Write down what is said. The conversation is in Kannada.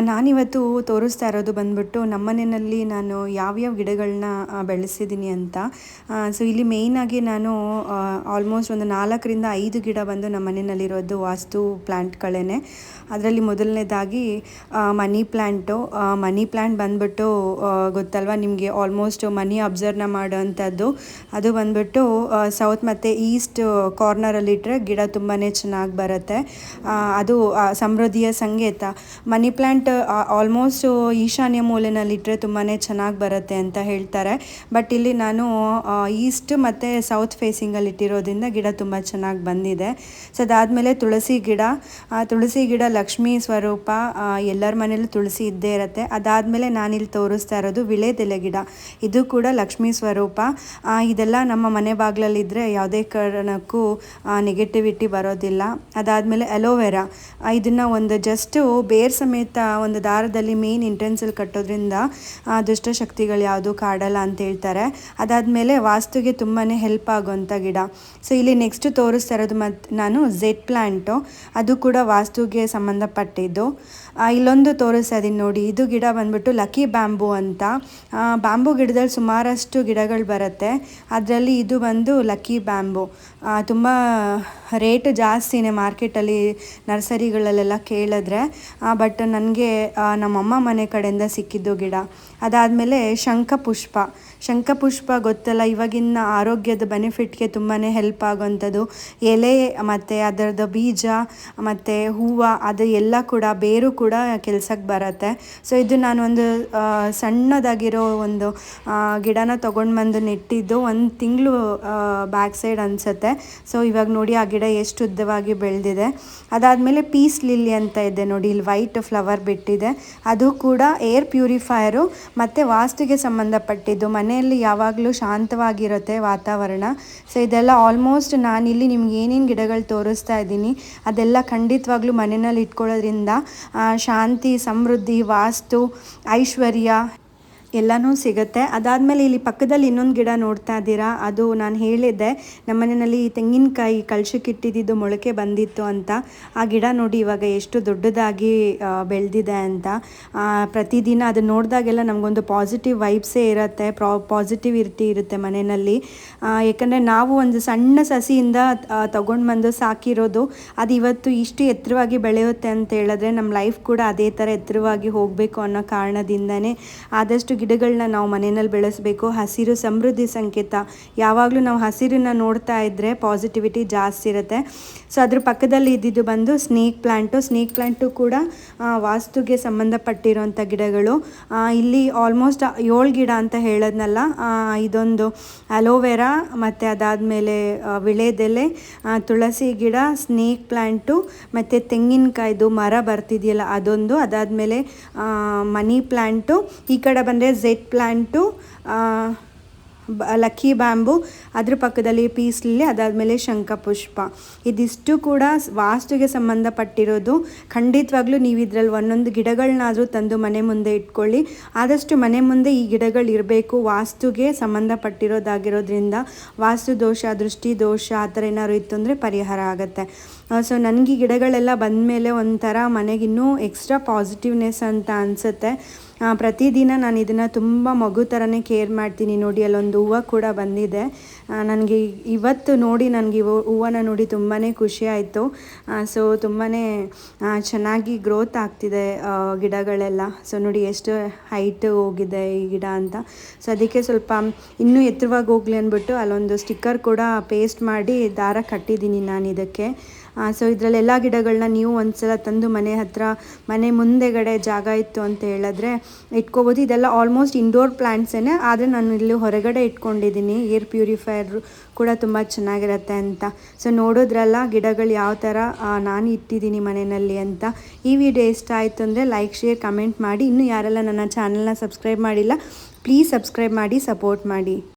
ನಾನಿವತ್ತು ತೋರಿಸ್ತಾ ಇರೋದು ಬಂದ್ಬಿಟ್ಟು ನಮ್ಮನೆಯಲ್ಲಿ ನಾನು ಯಾವ್ಯಾವ ಗಿಡಗಳನ್ನ ಬೆಳೆಸಿದ್ದೀನಿ ಅಂತ. ಸೊ ಇಲ್ಲಿ ಮೇಯ್ನಾಗಿ ನಾನು ಆಲ್ಮೋಸ್ಟ್ ಒಂದು 4 ರಿಂದ 5 ಗಿಡ ಬಂದು ನಮ್ಮ ಮನೆಯಲ್ಲಿರೋದು ವಾಸ್ತು ಪ್ಲ್ಯಾಂಟ್ಗಳೇ. ಅದರಲ್ಲಿ ಮೊದಲನೇದಾಗಿ ಮನಿ ಪ್ಲ್ಯಾಂಟ್ ಬಂದ್ಬಿಟ್ಟು ಗೊತ್ತಲ್ವ ನಿಮಗೆ, ಆಲ್ಮೋಸ್ಟ್ ಮನಿ ಅಬ್ಸರ್ವ್ನ ಮಾಡೋವಂಥದ್ದು. ಅದು ಬಂದ್ಬಿಟ್ಟು ಸೌತ್ ಮತ್ತು ಈಸ್ಟ್ ಕಾರ್ನರಲ್ಲಿಟ್ಟರೆ ಗಿಡ ತುಂಬಾ ಚೆನ್ನಾಗಿ ಬರುತ್ತೆ. ಅದು ಸಮೃದ್ಧಿಯ ಸಂಕೇತ. ಮನಿ ಪ್ಲ್ಯಾಂಟ್ ಆಲ್ಮೋಸ್ಟ್ ಈಶಾನ್ಯ ಮೂಲೆಯಲ್ಲಿಟ್ಟರೆ ತುಂಬಾ ಚೆನ್ನಾಗಿ ಬರುತ್ತೆ ಅಂತ ಹೇಳ್ತಾರೆ. ಬಟ್ ಇಲ್ಲಿ ನಾನು ಈಸ್ಟ್ ಮತ್ತು ಸೌತ್ ಫೇಸಿಂಗಲ್ಲಿ ಇಟ್ಟಿರೋದ್ರಿಂದ ಗಿಡ ತುಂಬ ಚೆನ್ನಾಗಿ ಬಂದಿದೆ. ಸೊ ಅದಾದಮೇಲೆ ತುಳಸಿ ಗಿಡ ಲಕ್ಷ್ಮೀ ಸ್ವರೂಪ. ಎಲ್ಲರ ಮನೇಲೂ ತುಳಸಿ ಇದ್ದೇ ಇರುತ್ತೆ. ಅದಾದಮೇಲೆ ನಾನಿಲ್ಲಿ ತೋರಿಸ್ತಾ ಇರೋದು ವಿಳೆದೆಲೆ ಗಿಡ. ಇದು ಕೂಡ ಲಕ್ಷ್ಮೀ ಸ್ವರೂಪ. ಇದೆಲ್ಲ ನಮ್ಮ ಮನೆ ಬಾಗಿಲಲ್ಲಿದ್ದರೆ ಯಾವುದೇ ಕಾರಣಕ್ಕೂ ನೆಗೆಟಿವಿಟಿ ಬರೋದಿಲ್ಲ. ಅದಾದಮೇಲೆ ಅಲೋವೆರಾ, ಇದನ್ನು ಒಂದು ಜಸ್ಟು ಬೇರ್ ಸಮೇತ ಒಂದು ದಾರದಲ್ಲಿ ಮೇನ್ ಎಂಟ್ರೆನ್ಸಲ್ಲಿ ಕಟ್ಟೋದ್ರಿಂದ ದುಷ್ಟಶಕ್ತಿಗಳು ಯಾವುದು ಕಾಡಲ್ಲ ಅಂತ ಹೇಳ್ತಾರೆ. ಅದಾದಮೇಲೆ ವಾಸ್ತುಗೆ ತುಂಬಾ ಹೆಲ್ಪ್ ಆಗೋವಂಥ ಗಿಡ. ಸೊ ಇಲ್ಲಿ ನೆಕ್ಸ್ಟ್ ತೋರಿಸ್ತಾ ಇರೋದು ನಾನು ಝೆಡ್ ಪ್ಲ್ಯಾಂಟು. ಅದು ಕೂಡ ವಾಸ್ತುಗೆ ಸಂಬಂಧಪಟ್ಟಿದ್ದು. ಇಲ್ಲೊಂದು ತೋರಿಸ್ತಾ ಇದ್ದೀನಿ ನೋಡಿ, ಇದು ಗಿಡ ಬಂದ್ಬಿಟ್ಟು ಲಕ್ಕಿ ಬ್ಯಾಂಬೂ ಅಂತ. ಬ್ಯಾಂಬೂ ಗಿಡದಲ್ಲಿ ಸುಮಾರಷ್ಟು ಗಿಡಗಳು ಬರುತ್ತೆ. ಅದರಲ್ಲಿ ಇದು ಬಂದು ಲಕ್ಕಿ ಬ್ಯಾಂಬೂ. ತುಂಬ ರೇಟ್ ಜಾಸ್ತಿನೇ ಮಾರ್ಕೆಟಲ್ಲಿ, ನರ್ಸರಿಗಳಲ್ಲೆಲ್ಲ ಕೇಳಿದ್ರೆ. ಬಟ್ ನನಗೆ ನಮ್ಮಮ್ಮ ಮನೆ ಕಡೆಯಿಂದ ಸಿಕ್ಕಿದ್ದು ಗಿಡ. ಅದಾದಮೇಲೆ ಶಂಖಪುಷ್ಪ ಗೊತ್ತಲ್ಲ, ಇವಾಗಿನ ಆರೋಗ್ಯದ ಬೆನಿಫಿಟ್ಗೆ ತುಂಬಾ ಹೆಲ್ಪ್ ಆಗೋವಂಥದ್ದು. ಎಲೆ ಮತ್ತು ಅದರದ್ದು ಬೀಜ ಮತ್ತು ಹೂವು ಅದು ಎಲ್ಲ ಕೂಡ, ಬೇರು ಕೂಡ ಕೆಲಸಕ್ಕೆ ಬರುತ್ತೆ. ಸೊ ಇದು ನಾನು ಒಂದು ಸಣ್ಣದಾಗಿರೋ ಒಂದು ಗಿಡನ ತೊಗೊಂಡು ಬಂದು ನೆಟ್ಟಿದ್ದು 1 ತಿಂಗಳು ಬ್ಯಾಕ್ ಸೈಡ್ ಅನಿಸುತ್ತೆ. ಸೊ ಇವಾಗ ನೋಡಿ ಆ ಗಿಡ ಎಷ್ಟು ಉದ್ದವಾಗಿ ಬೆಳೆದಿದೆ. ಅದಾದಮೇಲೆ ಪೀಸ್ ಲಿಲ್ಲಿ ಅಂತ ಇದೆ ನೋಡಿ, ಇಲ್ಲಿ ವೈಟ್ ಫ್ಲವರ್ ಬಿಟ್ಟಿದೆ. ಅದು ಕೂಡ ಏರ್ ಪ್ಯೂರಿಫೈಯರು ಮತ್ತು ವಾಸ್ತುಗೆ ಸಂಬಂಧಪಟ್ಟಿದ್ದು. ಮನೆಯಲ್ಲಿ ಯಾವಾಗಲೂ ಶಾಂತವಾಗಿರುತ್ತೆ ವಾತಾವರಣ. ಸೊ ಇದೆಲ್ಲ ಆಲ್ಮೋಸ್ಟ್ ನಾನಿಲ್ಲಿ ನಿಮ್ಗೆ ಏನೇನು ಗಿಡಗಳು ತೋರಿಸ್ತಾ ಇದ್ದೀನಿ ಅದೆಲ್ಲ ಖಂಡಿತವಾಗ್ಲೂ ಮನೆಯಲ್ಲಿ ಇಟ್ಕೊಳ್ಳೋದ್ರಿಂದ ಶಾಂತಿ, ಸಮೃದ್ಧಿ, ವಾಸ್ತು, ಐಶ್ವರ್ಯ ಎಲ್ಲನೂ ಸಿಗುತ್ತೆ. ಅದಾದಮೇಲೆ ಇಲ್ಲಿ ಪಕ್ಕದಲ್ಲಿ ಇನ್ನೊಂದು ಗಿಡ ನೋಡ್ತಾ ಇದ್ದೀರಾ, ಅದು ನಾನು ಹೇಳಿದ್ದೆ ನಮ್ಮ ಮನೆಯಲ್ಲಿ ತೆಂಗಿನಕಾಯಿ ಕಳಶಕ್ಕಿಟ್ಟಿದ್ದು ಮೊಳಕೆ ಬಂದಿತ್ತು ಅಂತ. ಆ ಗಿಡ ನೋಡಿ ಇವಾಗ ಎಷ್ಟು ದೊಡ್ಡದಾಗಿ ಬೆಳೆದಿದೆ ಅಂತ. ಪ್ರತಿದಿನ ಅದನ್ನು ನೋಡಿದಾಗೆಲ್ಲ ನಮಗೊಂದು ಪಾಸಿಟಿವ್ ವೈಬ್ಸೇ ಇರುತ್ತೆ, ಪಾಸಿಟಿವಿಟಿ ಇರುತ್ತೆ ಮನೆಯಲ್ಲಿ. ಯಾಕಂದರೆ ನಾವು ಒಂದು ಸಣ್ಣ ಸಸಿಯಿಂದ ತೊಗೊಂಡು ಬಂದು ಸಾಕಿರೋದು, ಅದು ಇವತ್ತು ಇಷ್ಟು ಎತ್ತರವಾಗಿ ಬೆಳೆಯುತ್ತೆ ಅಂತ ಹೇಳಿದ್ರೆ ನಮ್ಮ ಲೈಫ್ ಕೂಡ ಅದೇ ಥರ ಎತ್ತರವಾಗಿ ಹೋಗಬೇಕು ಅನ್ನೋ ಕಾರಣದಿಂದನೇ ಆದಷ್ಟು ಗಿಡಗಳನ್ನ ನಾವು ಮನೆಯಲ್ಲಿ ಬೆಳೆಸಬೇಕು. ಹಸಿರು ಸಮೃದ್ಧಿ ಸಂಕೇತ. ಯಾವಾಗಲೂ ನಾವು ಹಸಿರನ್ನ ನೋಡ್ತಾ ಇದ್ದರೆ ಪಾಸಿಟಿವಿಟಿ ಜಾಸ್ತಿ ಇರುತ್ತೆ. ಸೊ ಅದ್ರ ಪಕ್ಕದಲ್ಲಿ ಇದ್ದಿದ್ದು ಬಂದು ಸ್ನೇಕ್ ಪ್ಲ್ಯಾಂಟು ಕೂಡ ವಾಸ್ತುಗೆ ಸಂಬಂಧಪಟ್ಟಿರೋಂಥ ಗಿಡಗಳು. ಇಲ್ಲಿ ಆಲ್ಮೋಸ್ಟ್ 7 ಗಿಡ ಅಂತ ಹೇಳೋದ್ನಲ್ಲ. ಇದೊಂದು ಅಲೋವೆರಾ ಮತ್ತು ಅದಾದಮೇಲೆ ವಿಳೆದೆಲೆ, ತುಳಸಿ ಗಿಡ, ಸ್ನೇಕ್ ಪ್ಲ್ಯಾಂಟು ಮತ್ತು ತೆಂಗಿನಕಾಯ್ದು ಮರ ಬರ್ತಿದೆಯಲ್ಲ ಅದೊಂದು. ಅದಾದಮೇಲೆ ಮನಿ ಪ್ಲ್ಯಾಂಟು. ಈ ಕಡೆ ಬಂದರೆ ಝೆಡ್ ಪ್ಲ್ಯಾಂಟು, ಲಕ್ಕಿ ಬ್ಯಾಂಬೂ, ಅದ್ರ ಪಕ್ಕದಲ್ಲಿ ಪೀಸ್ ಲಿಲ್ಲಿ, ಅದಾದಮೇಲೆ ಶಂಖಪುಷ್ಪ. ಇದಿಷ್ಟು ಕೂಡ ವಾಸ್ತುಗೆ ಸಂಬಂಧಪಟ್ಟಿರೋದು. ಖಂಡಿತವಾಗ್ಲೂ ನೀವು ಇದರಲ್ಲಿ ಒಂದೊಂದು ಗಿಡಗಳನ್ನಾದರೂ ತಂದು ಮನೆ ಮುಂದೆ ಇಟ್ಕೊಳ್ಳಿ. ಆದಷ್ಟು ಮನೆ ಮುಂದೆ ಈ ಗಿಡಗಳು ಇರಬೇಕು. ವಾಸ್ತುಗೆ ಸಂಬಂಧಪಟ್ಟಿರೋದಾಗಿರೋದ್ರಿಂದ ವಾಸ್ತು ದೋಷ, ದೃಷ್ಟಿ ದೋಷ ಆ ಥರ ಏನಾದ್ರು ಇತ್ತು ಅಂದರೆ ಪರಿಹಾರ ಆಗುತ್ತೆ. ಸೊ ನನಗೆ ಗಿಡಗಳೆಲ್ಲ ಬಂದಮೇಲೆ ಒಂಥರ ಮನೆಗಿನ್ನೂ ಎಕ್ಸ್ಟ್ರಾ ಪಾಸಿಟಿವ್ನೆಸ್ ಅಂತ ಅನಿಸುತ್ತೆ. ಪ್ರತಿದಿನ ನಾನು ಇದನ್ನು ತುಂಬ ಮಗು ಥರನೇ ಕೇರ್ ಮಾಡ್ತೀನಿ. ನೋಡಿ ಅಲ್ಲೊಂದು ಹೂವು ಕೂಡ ಬಂದಿದೆ. ನನಗೆ ಇವತ್ತು ನೋಡಿ ನನಗೆ ಹೂವನ್ನ ನೋಡಿ ತುಂಬಾ ಖುಷಿ ಆಯಿತು. ಸೊ ತುಂಬಾ ಚೆನ್ನಾಗಿ ಗ್ರೋತ್ ಆಗ್ತಿದೆ ಗಿಡಗಳೆಲ್ಲ. ಸೊ ನೋಡಿ ಎಷ್ಟು ಹೈಟ್ ಹೋಗಿದೆ ಈ ಗಿಡ ಅಂತ. ಸೊ ಅದಕ್ಕೆ ಸ್ವಲ್ಪ ಇನ್ನೂ ಎತ್ತರವಾಗಿ ಹೋಗಲಿ ಅಂದ್ಬಿಟ್ಟು ಅಲ್ಲೊಂದು ಸ್ಟಿಕ್ಕರ್ ಕೂಡ ಪೇಸ್ಟ್ ಮಾಡಿ ದಾರ ಕಟ್ಟಿದ್ದೀನಿ ನಾನು ಇದಕ್ಕೆ. ಸೊ ಇದರಲ್ಲೆಲ್ಲ ಗಿಡಗಳನ್ನ ನೀವು ಒಂದು ಸಲ ತಂದು ಮನೆ ಮುಂದೆಗಡೆ ಜಾಗ ಇತ್ತು ಅಂತ ಹೇಳಿದ್ರೆ ಇಟ್ಕೋಬೋದು. ಇದೆಲ್ಲ ಆಲ್ಮೋಸ್ಟ್ ಇಂಡೋರ್ ಪ್ಲ್ಯಾಂಟ್ಸೇ, ಆದರೆ ನಾನು ಇಲ್ಲಿ ಹೊರಗಡೆ ಇಟ್ಕೊಂಡಿದ್ದೀನಿ. ಏರ್ ಪ್ಯೂರಿಫೈಯರ್ ಕೂಡ ತುಂಬ ಚೆನ್ನಾಗಿರುತ್ತೆ ಅಂತ. ಸೊ ನೋಡೋದ್ರಲ್ಲ ಗಿಡಗಳು ಯಾವ ಥರ ನಾನು ಇಟ್ಟಿದ್ದೀನಿ ಮನೆಯಲ್ಲಿ ಅಂತ. ಈ ವಿಡಿಯೋ ಇಷ್ಟ ಆಯಿತು ಅಂದರೆ ಲೈಕ್, ಶೇರ್, ಕಮೆಂಟ್ ಮಾಡಿ. ಇನ್ನೂ ಯಾರೆಲ್ಲ ನನ್ನ ಚಾನಲ್ನ ಸಬ್ಸ್ಕ್ರೈಬ್ ಮಾಡಿಲ್ಲ ಪ್ಲೀಸ್ ಸಬ್ಸ್ಕ್ರೈಬ್ ಮಾಡಿ, ಸಪೋರ್ಟ್ ಮಾಡಿ.